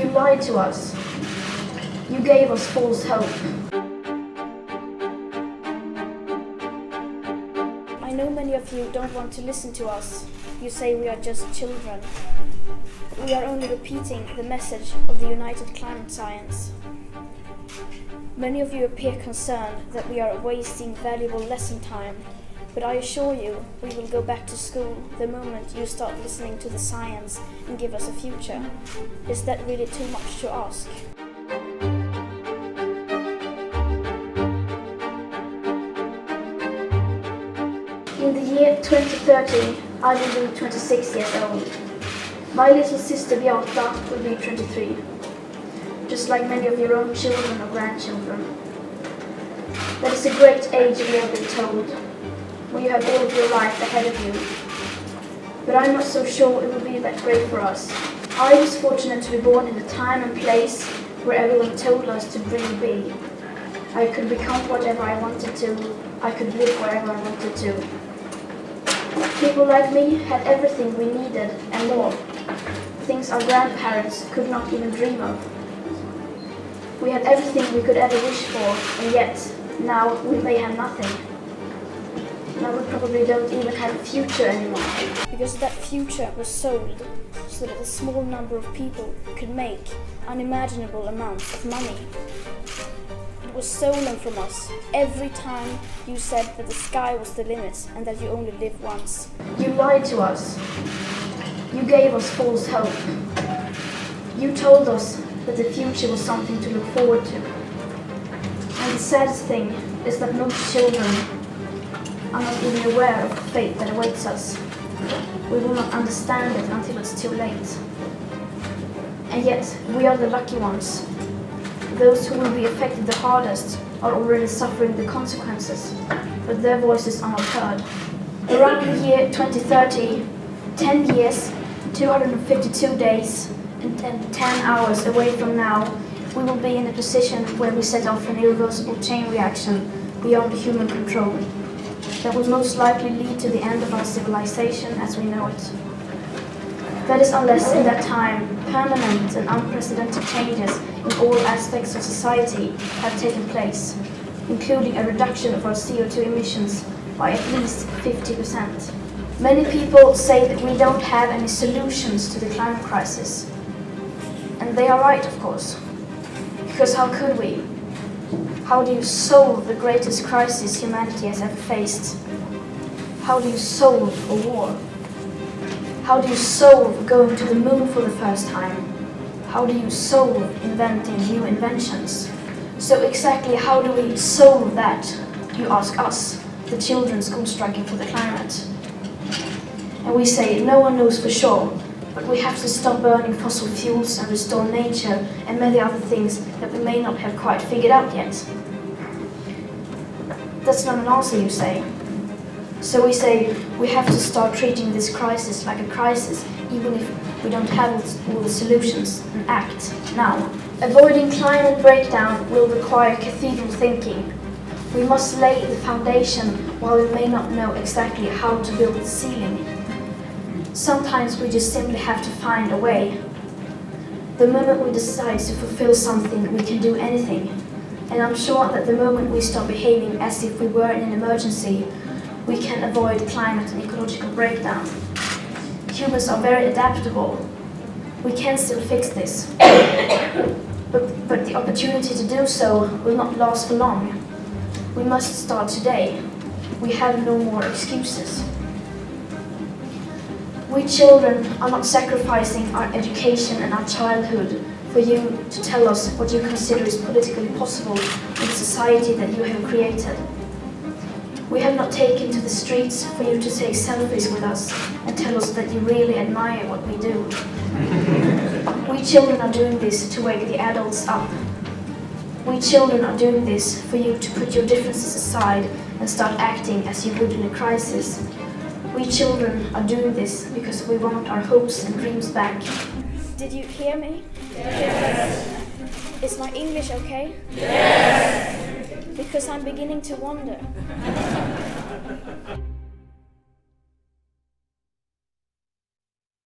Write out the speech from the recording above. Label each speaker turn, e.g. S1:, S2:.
S1: You lied to us. You gave us false hope. I know many of you don't want to listen to us. You say we are just children. We are only repeating the message of the United Climate Science. Many of you appear concerned that we are wasting valuable lesson time, but I assure you we will go back to school the moment you start listening to the science and give us a future. Is that really too much to ask? In the year 2030, I will be 26 years old. My little sister Beata will be 23, just like many of your own children or grandchildren. That is a great age we have been told, when you have all of your life ahead of you. But I'm not so sure it will be that great for us. I was fortunate to be born in a time and place where everyone told us to really be. I could become whatever I wanted to. I could live wherever I wanted to. People like me had everything we needed and more. Things our grandparents could not even dream of. We had everything we could ever wish for, and yet, now we may have nothing. Now we probably don't even have a future anymore. Because that future was sold, so that a small number of people could make unimaginable amounts of money. It was stolen from us every time you said that the sky was the limit and that you only live once. You lied to us. You gave us false hope. You told us that the future was something to look forward to. And the saddest thing is that most children are not even aware of the fate that awaits us. We will not understand it until it's too late. And yet, we are the lucky ones. Those who will be affected the hardest are already suffering the consequences, but their voices are not heard. Around the year 2030, 10 years, 252 days, and 10 hours away from now, we will be in a position where we set off an irreversible chain reaction beyond human control that will most likely lead to the end of our civilization as we know it. That is unless in that time permanent and unprecedented changes in all aspects of society have taken place, including a reduction of our CO2 emissions by at least 50%. Many people say that we don't have any solutions to the climate crisis. And they are right, of course. Because how could we? How do you solve the greatest crisis humanity has ever faced? How do you solve a war? How do you solve going to the moon for the first time? How do you solve inventing new inventions? So exactly how do we solve that, you ask us, the children school striking for the climate? And we say no one knows for sure, but we have to stop burning fossil fuels and restore nature and many other things that we may not have quite figured out yet. That's not an answer, you say. So we say we have to start treating this crisis like a crisis, even if we don't have all the solutions, and act now. Avoiding climate breakdown will require cathedral thinking. We must lay the foundation while we may not know exactly how to build the ceiling. Sometimes we just simply have to find a way. The moment we decide to fulfill something, we can do anything. And I'm sure that the moment we start behaving as if we were in an emergency, we can avoid climate and ecological breakdown. Humans are very adaptable. We can still fix this. But the opportunity to do so will not last for long. We must start today. We have no more excuses. We children are not sacrificing our education and our childhood for you to tell us what you consider is politically possible in the society that you have created. We have not taken to the streets for you to take selfies with us and tell us that you really admire what we do. We children are doing this to wake the adults up. We children are doing this for you to put your differences aside and start acting as you would in a crisis. We children are doing this because we want our hopes and dreams back. Did you hear me?
S2: Yes.
S1: Is my English okay?
S2: Yes.
S1: Because I'm beginning to wonder.